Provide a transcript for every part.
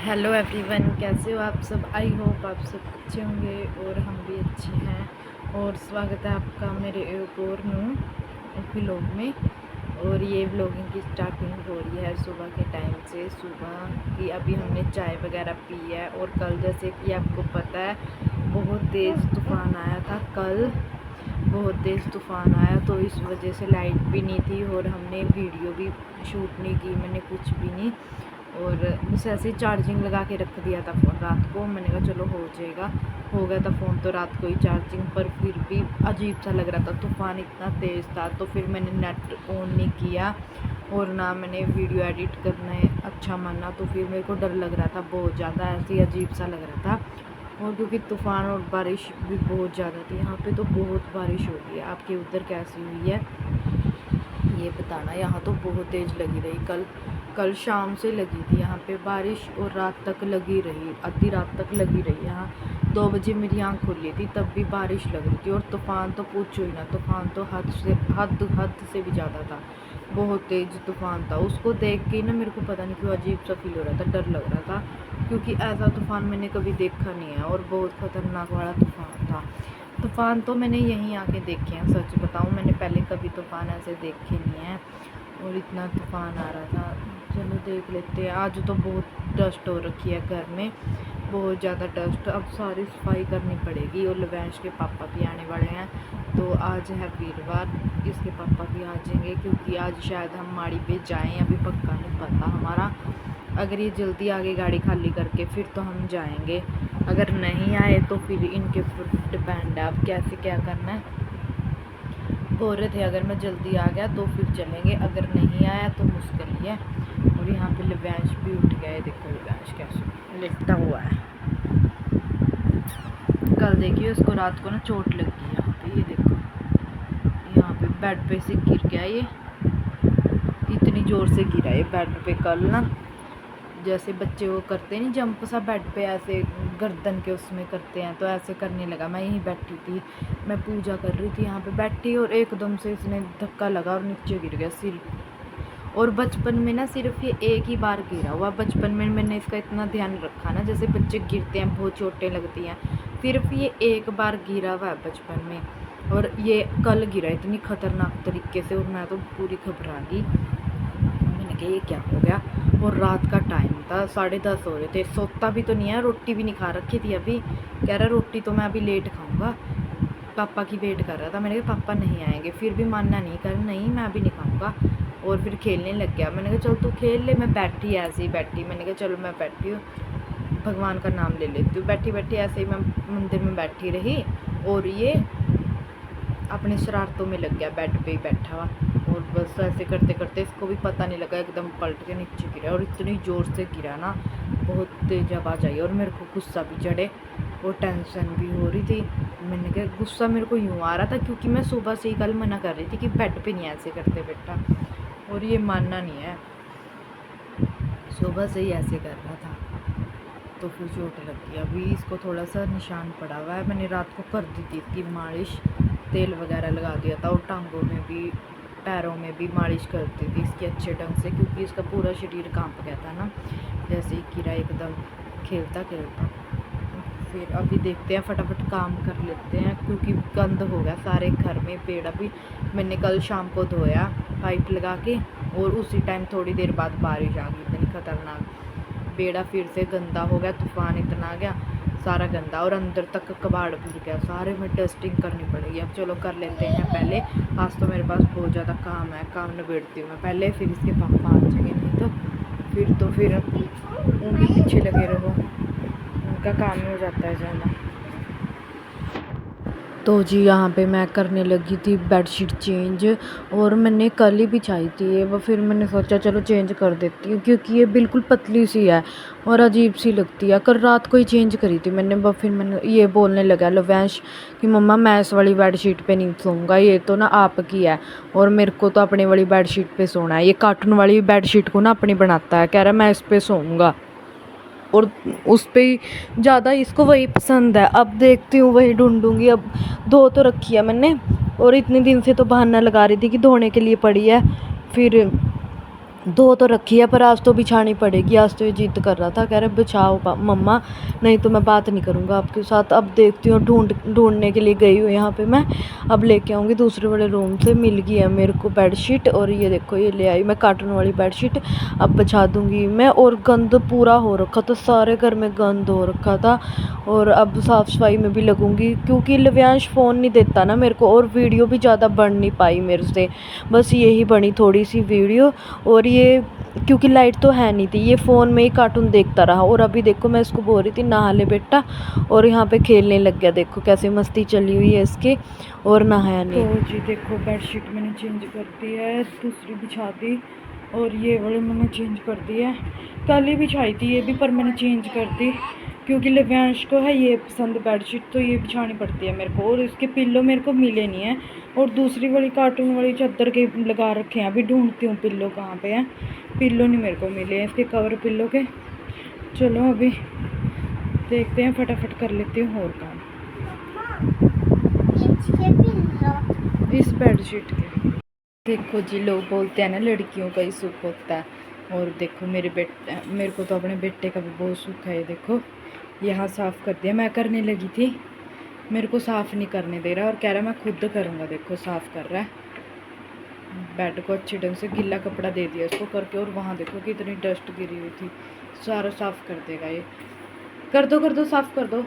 Hello everyone, कैसे हो आप सब। आई होप आप सब अच्छे होंगे और हम भी अच्छे हैं। और स्वागत है आपका मेरे एक और न्यू व्लॉग में। और ये व्लॉगिंग की स्टार्टिंग हो रही है सुबह के टाइम से। सुबह की अभी हमने चाय वगैरह पी है। और कल जैसे कि आपको पता है बहुत तेज़ तूफ़ान आया था। कल बहुत तेज़ तूफ़ान आया तो इस वजह से लाइट भी नहीं थी और हमने वीडियो भी शूट नहीं की, मैंने कुछ भी नहीं। और बस ऐसे ही चार्जिंग लगा के रख दिया था फ़ोन रात को। मैंने कहा चलो हो गया था फ़ोन तो रात को ही चार्जिंग, पर फिर भी अजीब सा लग रहा था, तूफ़ान इतना तेज़ था। तो फिर मैंने नेट ऑन नहीं किया और ना मैंने वीडियो एडिट करना अच्छा माना। तो फिर मेरे को डर लग रहा था बहुत ज़्यादा, ऐसे ही अजीब सा लग रहा था। और क्योंकि तूफ़ान और बारिश भी बहुत ज़्यादा थी, यहाँ पे तो बहुत बारिश हो रही है। आपके उधर कैसी हुई है ये बताना। यहाँ तो बहुत तेज़ लगी रही। कल शाम से लगी थी यहाँ पे बारिश और रात तक लगी रही, आधी रात तक लगी रही। यहाँ 2 बजे मेरी आँख खुली थी तब भी बारिश लग रही थी। और तूफ़ान तो पूछो ही ना, तूफ़ान तो हद से भी ज़्यादा था। बहुत तेज़ तूफ़ान था। उसको देख के ना मेरे को पता नहीं क्यों अजीब सा फील हो रहा था, डर लग रहा था, क्योंकि ऐसा तूफ़ान मैंने कभी देखा नहीं है और बहुत ख़तरनाक वाला तूफ़ान था। तूफ़ान तो मैंने यहीं आके देखे हैं, सच बताऊं मैंने पहले कभी तूफ़ान ऐसे देखे नहीं हैं। और इतना तूफ़ान आ रहा था। चलो देख लेते हैं। आज तो बहुत डस्ट हो रखी है घर में, बहुत ज़्यादा डस्ट। अब सारी सफाई करनी पड़ेगी। और लवैंश के पापा भी आने वाले हैं, तो आज है वीरवार, इसके पापा भी आ जाएंगे क्योंकि आज शायद हम माड़ी पे जाएं, अभी पक्का नहीं पता हमारा। अगर ये जल्दी आगे गाड़ी खाली करके फिर तो हम जाएंगे, अगर नहीं आए तो फिर इनके ऊपर डिपेंड है अब कैसे क्या करना है। बोल रहे थे अगर मैं जल्दी आ गया तो फिर चलेंगे, अगर नहीं आया तो मुश्किल ही है। और यहाँ पे लवैंश भी उठ गया है, देखो लवैंश कैसे लेटा हुआ है। कल देखिए उसको रात को ना चोट लग गई यहाँ पे, ये देखो यहाँ पे बेड पे से गिर गया ये, इतनी ज़ोर से गिरा ये बेड पे। कल ना जैसे बच्चे वो करते नहीं जंप सा बेड पे, ऐसे गर्दन के उसमें करते हैं, तो ऐसे करने लगा। मैं यहीं बैठी थी, मैं पूजा कर रही थी यहाँ पे बैठी, और एकदम से इसने धक्का लगा और नीचे गिर गया सिर। और बचपन में ना सिर्फ ये एक ही बार गिरा हुआ। बचपन में मैंने इसका इतना ध्यान रखा ना, जैसे बच्चे गिरते हैं बहुत चोटें लगती हैं, सिर्फ ये एक बार गिरा हुआ है बचपन में। और ये कल गिरा इतनी ख़तरनाक तरीके से, और मैं तो पूरी घबरा गई। मैंने कहा ये क्या हो गया। और रात का टाइम था, 10:30 हो रहे थे, सोता भी तो नहीं है, रोटी भी नहीं खा रखी थी अभी। कह रहा रोटी तो मैं अभी लेट खाऊंगा, पापा की वेट कर रहा था। मैंने कहा पापा नहीं आएंगे, फिर भी मानना नहीं, कर नहीं मैं अभी नहीं खाऊंगा। और फिर खेलने लग गया। मैंने कहा चल तू खेल ले, मैं बैठी ऐसे ही बैठी। मैंने कहा चलो मैं बैठी हूँ, भगवान का नाम ले लेती हूँ। बैठी बैठी ऐसे ही मैं मंदिर में बैठी रही, और ये अपने शरारतों में लग गया, बेड पे ही बैठा हुआ। और बस ऐसे करते करते इसको भी पता नहीं लगा, एकदम पलट के नीचे गिरा, और इतनी ज़ोर से गिरा ना, बहुत तेज आवाज़ आई। और मेरे को गुस्सा भी चढ़े और टेंशन भी हो रही थी। मैंने कहा गुस्सा मेरे को यूँ आ रहा था क्योंकि मैं सुबह से ही कल मना कर रही थी कि बेड पे नहीं ऐसे करते बेटा, और ये मानना नहीं है, सुबह से ही ऐसे कर रहा था। तो फिर चोट लग गई। अभी इसको थोड़ा सा निशान पड़ा हुआ है। मैंने रात को कर दी थी इसकी मालिश, तेल वगैरह लगा दिया था, और टांगों में भी पैरों में भी मालिश करती थी इसकी अच्छे ढंग से, क्योंकि इसका पूरा शरीर कांप गया था ना, जैसे ही कीड़ा एकदम खेलता खेलता। फिर अभी देखते हैं, फटाफट काम कर लेते हैं क्योंकि गंद हो गया सारे घर में। पेड़ अभी मैंने कल शाम को धोया पाइप लगा के, और उसी टाइम थोड़ी देर बाद बारिश आ गई इतनी खतरनाक। बेड़ा फिर से गंदा हो गया, तूफान इतना आ गया, सारा गंदा, और अंदर तक कबाड़ भर गया, सारे में डस्टिंग करनी पड़ेगी। अब चलो कर लेते हैं पहले, आज तो मेरे पास बहुत ज़्यादा काम है, काम निबेड़ती हूँ मैं पहले, फिर इसके पापा आ जाएंगे, नहीं तो फिर उनके पीछे लगे रहो, उनका काम ही हो जाता है ज़्यादा। तो जी यहाँ पे मैं करने लगी थी बेडशीट चेंज, और मैंने कल ही बिछाई थी ये, वो फिर मैंने सोचा चलो चेंज कर देती हूँ क्योंकि ये बिल्कुल पतली सी है और अजीब सी लगती है। कल रात को ही चेंज करी थी मैंने, वो फिर मैंने ये बोलने लगा लवैंश कि मम्मा मैं इस वाली बेडशीट पे नहीं सोऊंगा, ये तो ना आपकी है और मेरे को तो अपनी वाली बेडशीट पे सोना है। ये कार्टून वाली बेडशीट को ना अपनी बनाता है, कह रहा है मैं इस पर सोऊंगा, और उस पर ही ज़्यादा इसको वही पसंद है। अब देखती हूँ वही ढूंढूंगी। अब धो तो रखी है मैंने, और इतने दिन से तो बहाना लगा रही थी कि धोने के लिए पड़ी है, फिर धो तो रखी है पर आज तो बिछानी पड़ेगी। आज तो ये जिद कर रहा था, कह रहे बिछाओ मम्मा, नहीं तो मैं बात नहीं करूँगा आपके साथ। अब देखती हूँ, ढूंढने के लिए गई हूँ यहाँ पे मैं। अब लेके आऊँगी दूसरे वाले रूम से। मिल गई है मेरे को बेडशीट, और ये देखो ये ले आई मैं कार्टून वाली बेडशीट। अब बिछा दूँगी मैं। और गंद पूरा हो रखा था, सारे घर में गंद हो रखा था। और अब साफ़ सफाई में भी लगूँगी, क्योंकि लव्यांश फ़ोन नहीं देता ना मेरे को, और वीडियो भी ज़्यादा बन नहीं पाई मेरे से, बस यही बनी थोड़ी सी वीडियो। और ये क्योंकि लाइट तो है नहीं थी, ये फ़ोन में ही कार्टून देखता रहा। और अभी देखो मैं इसको बोल रही थी नहा ले बेटा, और यहाँ पे खेलने लग गया। देखो कैसे मस्ती चली हुई है इसकी, और नहाया नहीं। तो जी देखो बेडशीट मैंने चेंज कर दी है, दूसरी बिछा दी, और ये वाले मैंने चेंज कर दी है। कल ही बिछाई थी ये भी, पर मैंने चेंज कर दी क्योंकि लव्यांश को है ये पसंद बेडशीट, तो ये बिछानी पड़ती है मेरे को। और इसके पिल्लो मेरे को मिले नहीं है, और दूसरी वाली कार्टून वाली चादर के लगा रखे हैं। अभी ढूंढती हूँ पिल्लो कहाँ पे हैं, पिल्लो नहीं मेरे को मिले हैं इसके कवर पिल्लो के। चलो अभी देखते हैं, फटाफट कर लेती हूँ और काम इस बेडशीट के। देखो जी, लोग बोलते हैं ना लड़कियों का ही सुख होता है, और देखो मेरे को तो अपने बेटे का भी बहुत सुख है। ये देखो यहाँ साफ़ कर दिया, मैं करने लगी थी, मेरे को साफ़ नहीं करने दे रहा और कह रहा मैं खुद करूँगा। देखो साफ़ कर रहा है बेड को अच्छे ढंग से, गीला कपड़ा दे दिया इसको करके। और वहाँ देखो कितनी डस्ट गिरी हुई थी, सारा साफ़ कर देगा ये। कर दो साफ़ कर दो।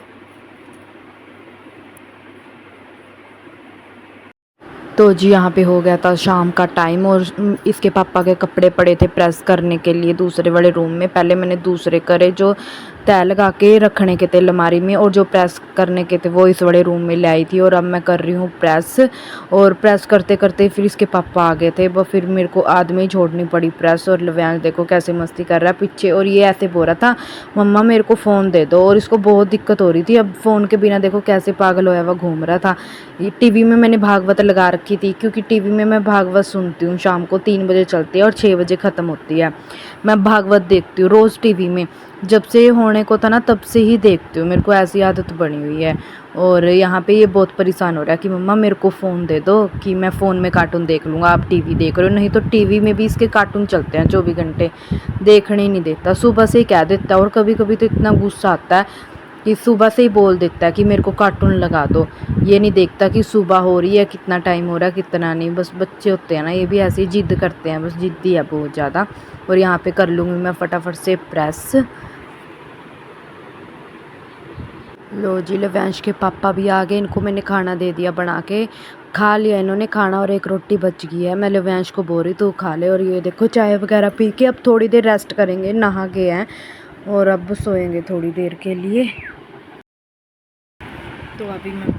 तो जी यहाँ पे हो गया था शाम का टाइम, और इसके पापा के कपड़े पड़े थे प्रेस करने के लिए दूसरे वाले रूम में। पहले मैंने दूसरे करे जो तय लगा के रखने के थे अलमारी में, और जो प्रेस करने के थे वो इस बड़े रूम में ले आई थी। और अब मैं कर रही हूँ प्रेस, और प्रेस करते करते फिर इसके पापा आ गए थे, वो फिर मेरे को आदमी छोड़नी पड़ी प्रेस। और लव्यांश देखो कैसे मस्ती कर रहा है पीछे, और ये ऐसे बोल रहा था मम्मा मेरे को फ़ोन दे दो, और इसको बहुत दिक्कत हो रही थी। अब फ़ोन के बिना देखो कैसे पागल होया हुआ घूम रहा था। टीवी में मैंने भागवत लगा रखी थी, क्योंकि टीवी में मैं भागवत सुनती हूँ, शाम को 3 बजे चलती है और 6 बजे ख़त्म होती है। मैं भागवत देखती हूँ रोज़ टीवी में, जब से होने को था ना तब से ही देखती हूँ, मेरे को ऐसी आदत बनी हुई है। और यहाँ पे ये बहुत परेशान हो रहा है कि मम्मा मेरे को फ़ोन दे दो, कि मैं फ़ोन में कार्टून देख लूँगा, आप टीवी देख रहे हो। नहीं तो टीवी में भी इसके कार्टून चलते हैं 24 घंटे, देखने ही नहीं देता। सुबह से ही कह देता है, और कभी कभी तो इतना गुस्सा आता है कि सुबह से ही बोल देता है कि मेरे को कार्टून लगा दो। ये नहीं देखता कि सुबह हो रही है, कितना टाइम हो रहा है कितना नहीं। बस बच्चे होते हैं ना, ये भी ऐसे ही जिद करते हैं, बस जिद्दी है बहुत ज़्यादा। और यहाँ पे कर लूँगी मैं फटाफट से प्रेस। लो जी, लव्यांश के पापा भी आ गए, इनको मैंने खाना दे दिया बना के, खा लिया इन्होंने खाना, और एक रोटी बच गई है। मैं लव्यांश को बोल रही तू खा ले। और ये देखो चाय वगैरह पी के अब थोड़ी देर रेस्ट करेंगे, नहा गए हैं, और अब सोएंगे थोड़ी देर के लिए। तो अभी मैं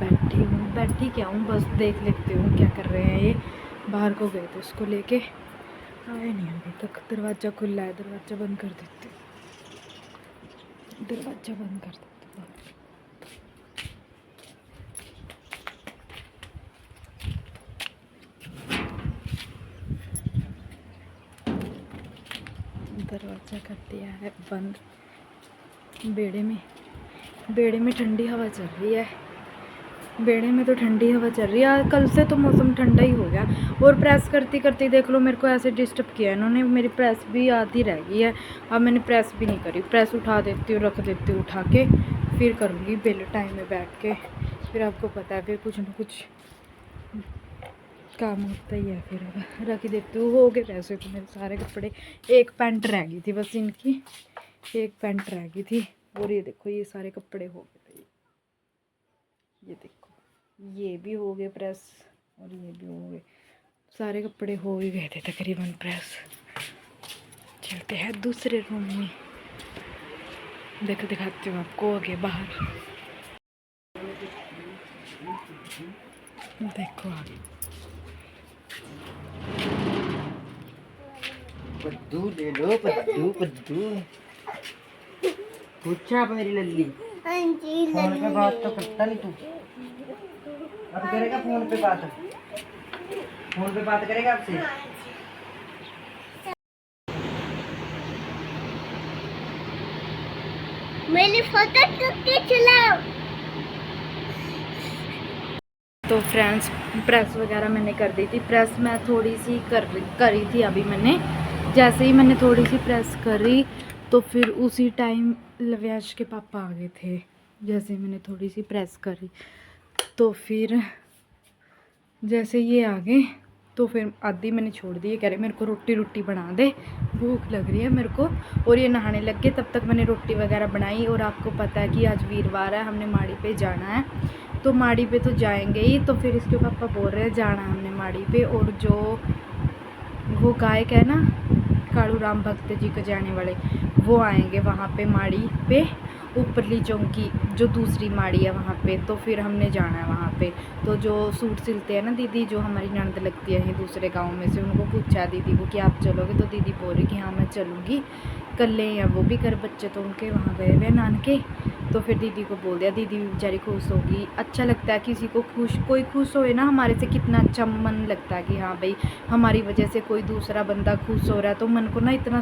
बैठी क्या हूँ, बस देख लेती हूँ क्या कर रहे हैं ये। बाहर को गए थे, उसको लेके आए नहीं अभी तक। दरवाज़ा खुला है, दरवाज़ा बंद कर देते, दरवाज़ा बंद कर देते। दरवाज़ा कर दिया है बंद। बेड़े में ठंडी हवा चल रही है, बेड़े में तो ठंडी हवा चल रही है। कल से तो मौसम ठंडा ही हो गया। और प्रेस करती करती देख लो मेरे को ऐसे डिस्टर्ब किया इन्होंने, मेरी प्रेस भी आधी रह गई है। अब मैंने प्रेस भी नहीं करी, प्रेस उठा देती हूँ, रख देती हूँ उठा के, फिर करूँगी बेल टाइम में बैठ के। फिर आपको पता है फिर कुछ ना कुछ काम होता ही है, फिर रख देती हूँ। हो गए वैसे तो मेरे सारे कपड़े, एक पैंट रह गई थी बस इनकी, एक पैंट रह गई थी। और ये देखो ये सारे कपड़े हो गए थे, ये देखो ये भी हो गए प्रेस, और ये भी हो गए, सारे कपड़े हो ही गए थे तकरीबन प्रेस। चलते हैं दूसरे रूम में, दिखाती हूँ आपको आगे बाहर। देखो आगे पद्दू ले लो, पद्दू पद्दू पूछा आप मेरी लल्ली। फोन पे बात तो करता नहीं तू, अब करेगा फोन पे बात, फोन पे बात करेगा आपसे। मैंने फोटो के चलाओ। तो फ्रेंड्स प्रेस वगैरह मैंने कर दी थी, प्रेस मैं थोड़ी सी करी थी अभी मैंने, जैसे ही मैंने थोड़ी सी प्रेस करी तो फिर उसी टाइम लव्यांश के पापा आ गए थे। जैसे ही मैंने थोड़ी सी प्रेस करी तो फिर जैसे ये आ गए तो फिर आधी मैंने छोड़ दी। कह रहे मेरे को रोटी बना दे, भूख लग रही है मेरे को। और ये नहाने लग गए, तब तक मैंने रोटी वगैरह बनाई। और आपको पता है कि आज वीरवार है, हमने माड़ी पे जाना है, तो माड़ी पे तो जाएंगे ही। तो फिर इसके पापा बोल रहे हैं जाना है हमने माड़ी पे। और जो वो गायक है ना कालू राम भक्त जी को जाने वाले, वो आएंगे वहाँ पे माड़ी पे, ऊपरली चौंकी जो दूसरी माड़ी है वहाँ पे। तो फिर हमने जाना है वहाँ पे। तो जो सूट सिलते हैं ना दीदी, जो हमारी ननद लगती है दूसरे गांव में से, उनको पूछा दीदी को कि आप चलोगे, तो दीदी बोल रही कि हाँ मैं चलूँगी। कल ले हैं वो भी कर, बच्चे तो उनके वहाँ गए हुए नानके। तो फिर दीदी को बोल दिया, दीदी भी बेचारी खुश होगी। अच्छा लगता है किसी को कोई खुश होए ना हमारे से, कितना अच्छा मन लगता है कि हाँ भाई हमारी वजह से कोई दूसरा बंदा खुश हो रहा है। तो मन को ना इतना।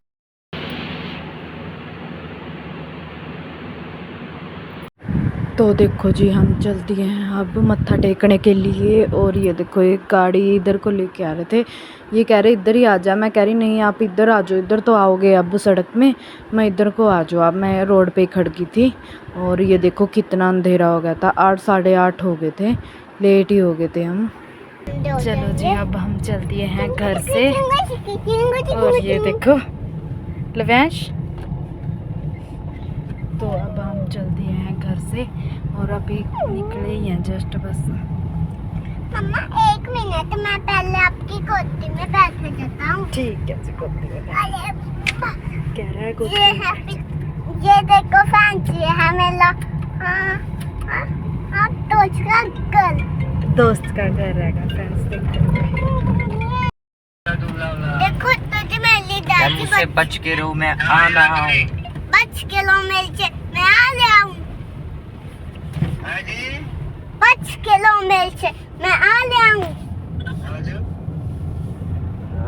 तो देखो जी हम चल दिए हैं अब मत्था टेकने के लिए। और ये देखो एक गाड़ी इधर को लेके आ रहे थे, ये कह रहे इधर ही आ जा। मैं कह रही नहीं आप इधर आ जाओ, इधर तो आओगे अब सड़क में, मैं इधर को आ जाओ। अब मैं रोड पे खड़की थी। और ये देखो कितना अंधेरा हो गया था, 8 साढ़े 8 हो गए थे, लेट ही हो गए थे हम। चलो जी अब हम चल दिए हैं घर से। और ये देखो लवैंश, तो अब हम चल दिए हैं घर से और अभी निकले ही हैं जस्ट बस। मम्मा 1 मिनट, मैं पहले आपकी गोदी में बैठ जाता हूँ। ठीक है जी, गोदी में कह रहा है गोदी ये देखो फैंसी है मेरा। हाँ दोस्त का घर रहेगा फ्रेंड्स। देखो तुझे मेरी दादी से बच के रहो, मैं आ रहा हूँ। बच के लो मेरे से, मैं आ रहा हूँ। बच के लो मेरे से, मैं आ रहा हूँ।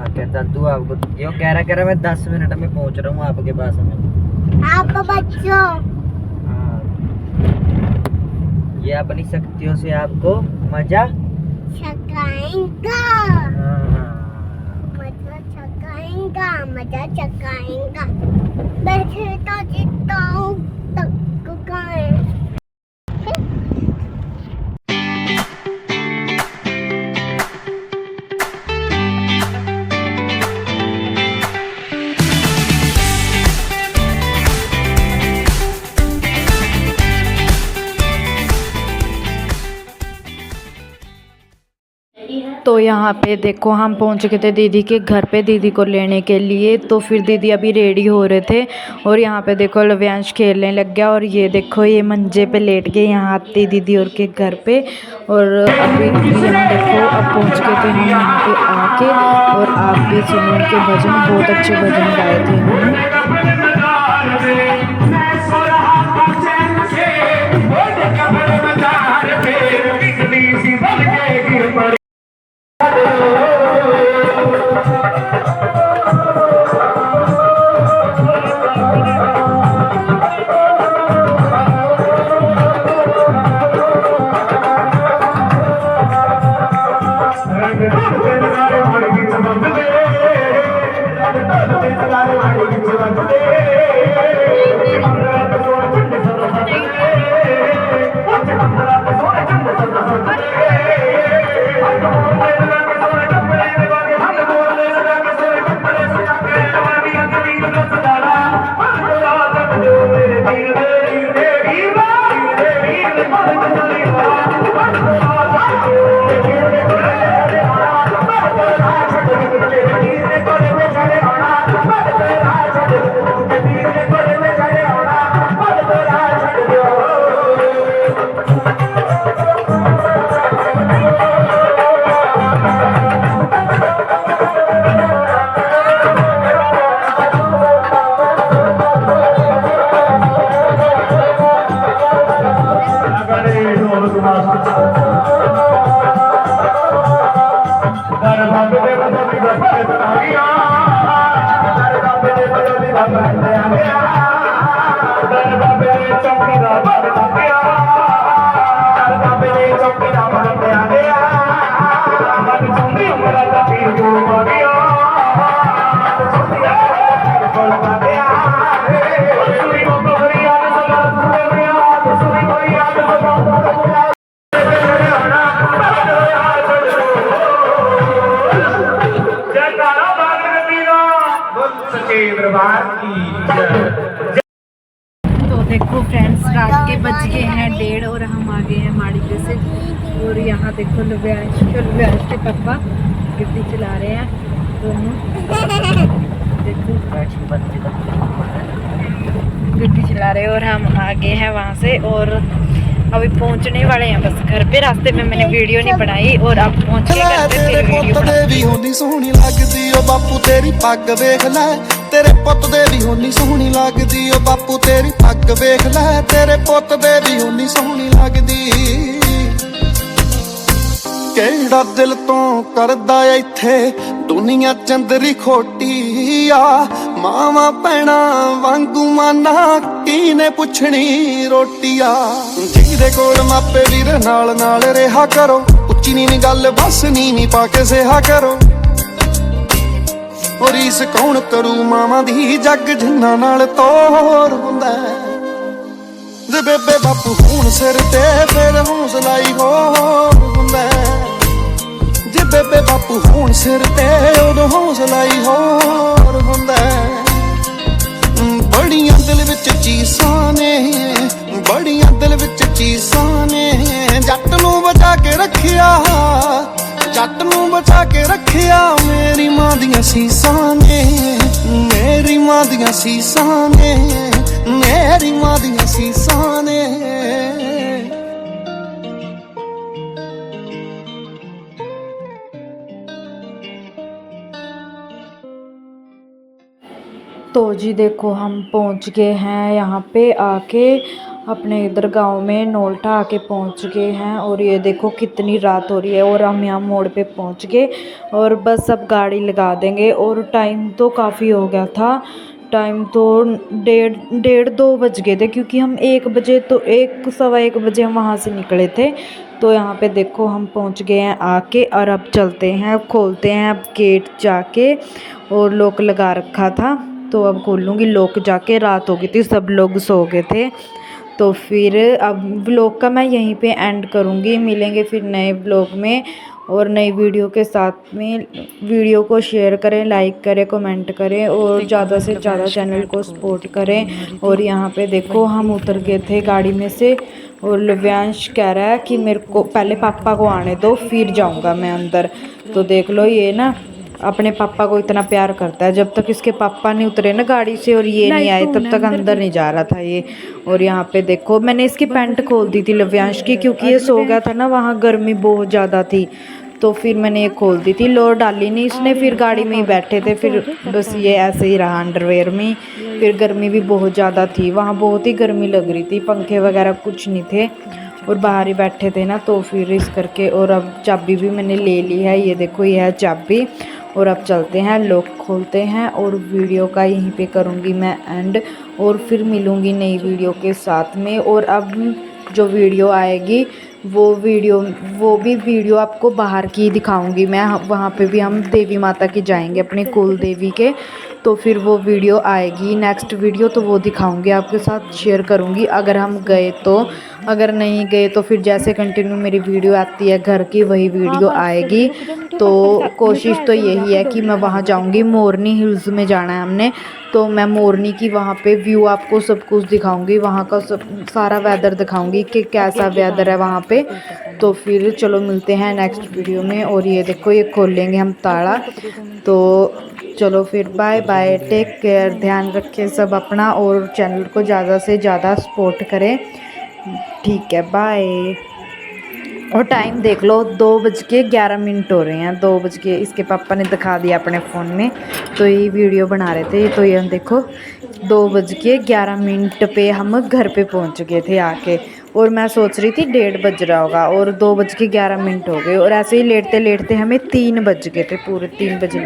कहता तू आपको क्यों कह रहा मैं 10 मिनट में पहुँच रहा हूँ आपके पास में। आप बच्चों ये अपनी शक्तियों से आपको मजा चकाएंगा, मजा चकाएंगा। बैठे तो जीता हूँ तक गए। तो यहाँ पे देखो हम पहुँच गए थे दीदी के घर पे, दीदी को लेने के लिए। तो फिर दीदी अभी रेडी हो रहे थे और यहाँ पे देखो लव्यांश खेलने लग गया। और ये देखो ये मंजे पे लेट गए यहाँ आती दीदी और के घर पे। और अभी यहाँ देखो अब पहुँच गए थे हम यहाँ पे आके। और आप भी सुनो के भजन, बहुत अच्छे भजन गाए थे उन्होंने। Maria फ्रेंड्स रात के बज गए हैं 1:30 और हम आ गए हैं माड़ी पे से। और यहाँ देखो लव्यांश के पापा गड्डी चला रहे हैं दोनों। देखो गड्डी चला रहे हैं और हम आ गए हैं वहाँ से और अभी पहुँचने वाले हैं बस घर पे। रास्ते में मैंने वीडियो नहीं बनाई और अब पहुँच के घर पे फिर वीडियो देवी होनी सोहनी लगदी ओ बापू तेरी पग वेख ले तेरे पुੱਤ ਦੇ ਵੀ ਹੋਣੀ ਸੋਹਣੀ ਲੱਗਦੀ ਓ ਬਾਪੂ ਤੇਰੀ ਪੱਗ ਵੇਖ ਲੈ ਤੇਰੇ ਪੁੱਤ ਦੇ ਵੀ ਹੋਣੀ ਸੋਹਣੀ ਲੱਗਦੀ ਕਿਹੜਾ ਦਿਲ ਤੋਂ ਕਰਦਾ ਇੱਥੇ ਦੁਨੀਆ ਚੰਦਰੀ ਖੋਟੀ ਆ ਮਾਵਾਂ ਭੈਣਾਂ ਵਾਂਗੂ ਮਾਨਾ ਕੀਨੇ ਪੁੱਛਣੀ ਰੋਟੀ ਆ ਜਿਹਦੇ ਕੋਲ ਮਾਪੇ ਵੀਰ ਨਾਲ ਨਾਲ ਰਿਹਾ ਕਰੋ ਉੱਚੀ ਨੀਵੀਂ ਗੱਲ ਬਸ ਨੀਵੀਂ ਪਾ ਕੇ ਸਿਹਾ ਕਰੋ और इस कौन करू मामा दी जग जिन्ना नाल तोर हुंदा जे बेबे बापू हुण सिर ते फिर हौसला ही होर हुंदा जे बेबे बापू हुण सिर ते उदों हौसला ही होर हुंदा बड़ियां दिल विच चीसां ने बड़ियां दिल विच चीसां ने जट नूं बचा के रखिया जट नूं बचा के रखिया मेरी मां दियां सीसां ने मेरी मां दियां सीसां ने मेरी मां दियां सीसां ने तो जी देखो हम पहुंच गए हैं यहाँ पे आके अपने इधर गांव में नोल्टा आके पहुंच गए हैं। और ये देखो कितनी रात हो रही है और हम यहाँ मोड़ पे पहुंच गए और बस अब गाड़ी लगा देंगे। और टाइम तो काफ़ी हो गया था, टाइम तो 1:30-2 बज गए थे क्योंकि हम 1 बजे तो 1-1:15 बजे हम वहाँ से निकले थे। तो यहाँ पे देखो हम पहुँच गए हैं आके और अब चलते हैं खोलते हैं अब गेट जाके। और लॉक लगा रखा था तो अब खोलूँगी लॉक जाके। रात हो गई थी, सब लोग सो गए थे। तो फिर अब व्लॉग का मैं यहीं पे एंड करूँगी। मिलेंगे फिर नए व्लॉग में और नई वीडियो के साथ में। वीडियो को शेयर करें, लाइक करें, कमेंट करें और ज़्यादा से ज़्यादा चैनल को सपोर्ट करें। और यहाँ पे देखो हम उतर गए थे गाड़ी में से और लव्यांश कह रहा है कि मेरे को पहले पापा को आने दो फिर जाऊँगा मैं अंदर। तो देख लो ये ना अपने पापा को इतना प्यार करता है। जब तक इसके पापा नहीं उतरे ना गाड़ी से और ये नहीं आए तब तक अंदर नहीं जा रहा था ये। और यहाँ पे देखो मैंने इसकी पैंट खोल दी थी लव्यांश की क्योंकि ये सो गया था ना, वहाँ गर्मी बहुत ज़्यादा थी। तो फिर मैंने ये खोल दी थी, लोर डाली नहीं इसने। फिर गाड़ी में ही बैठे थे, फिर बस ये ऐसे ही रहा अंडरवेयर में। फिर गर्मी भी बहुत ज़्यादा थी, वहाँ बहुत ही गर्मी लग रही थी, पंखे वगैरह कुछ नहीं थे और बाहर ही बैठे थे ना। तो फिर इस करके और अब चाबी भी मैंने ले ली है, ये देखो ये है चाबी। और अब चलते हैं लॉक खोलते हैं और वीडियो का यहीं पे करूँगी मैं एंड। और फिर मिलूँगी नई वीडियो के साथ में। और अब जो वीडियो आएगी वो भी वीडियो आपको बाहर की दिखाऊंगी मैं। वहाँ पे भी हम देवी माता की जाएंगे अपनी कुल देवी के। तो फिर वो वीडियो आएगी नेक्स्ट वीडियो, तो वो दिखाऊंगी आपके साथ, शेयर करूँगी अगर हम गए तो। अगर नहीं गए तो फिर जैसे कंटिन्यू मेरी वीडियो आती है घर की वही वीडियो आएगी। तो कोशिश तो यही है कि मैं वहाँ जाऊँगी, मोरनी हिल्स में जाना है हमने। तो मैं मोरनी की वहाँ पे व्यू आपको सब कुछ दिखाऊंगी, वहाँ का सब सारा वेदर दिखाऊंगी कि कैसा वेदर है वहाँ पे। तो फिर चलो मिलते हैं नेक्स्ट वीडियो में। और ये देखो ये खोल लेंगे हम ताला। तो चलो फिर बाय बाय, टेक केयर, ध्यान रखें सब अपना और चैनल को ज़्यादा से ज़्यादा सपोर्ट करें। ठीक है, बाय। और टाइम देख लो 2:11 हो रहे हैं, 2 बज के। इसके पापा ने दिखा दिया अपने फ़ोन में, तो ये वीडियो बना रहे थे। तो ये देखो 2:11 पे हम घर पे पहुंच गए थे आके। और मैं सोच रही थी 1:30 बज रहा होगा और 2:11 हो गए। और ऐसे ही लेटते लेटते हमें 3 बज गए थे, पूरे 3 बजे।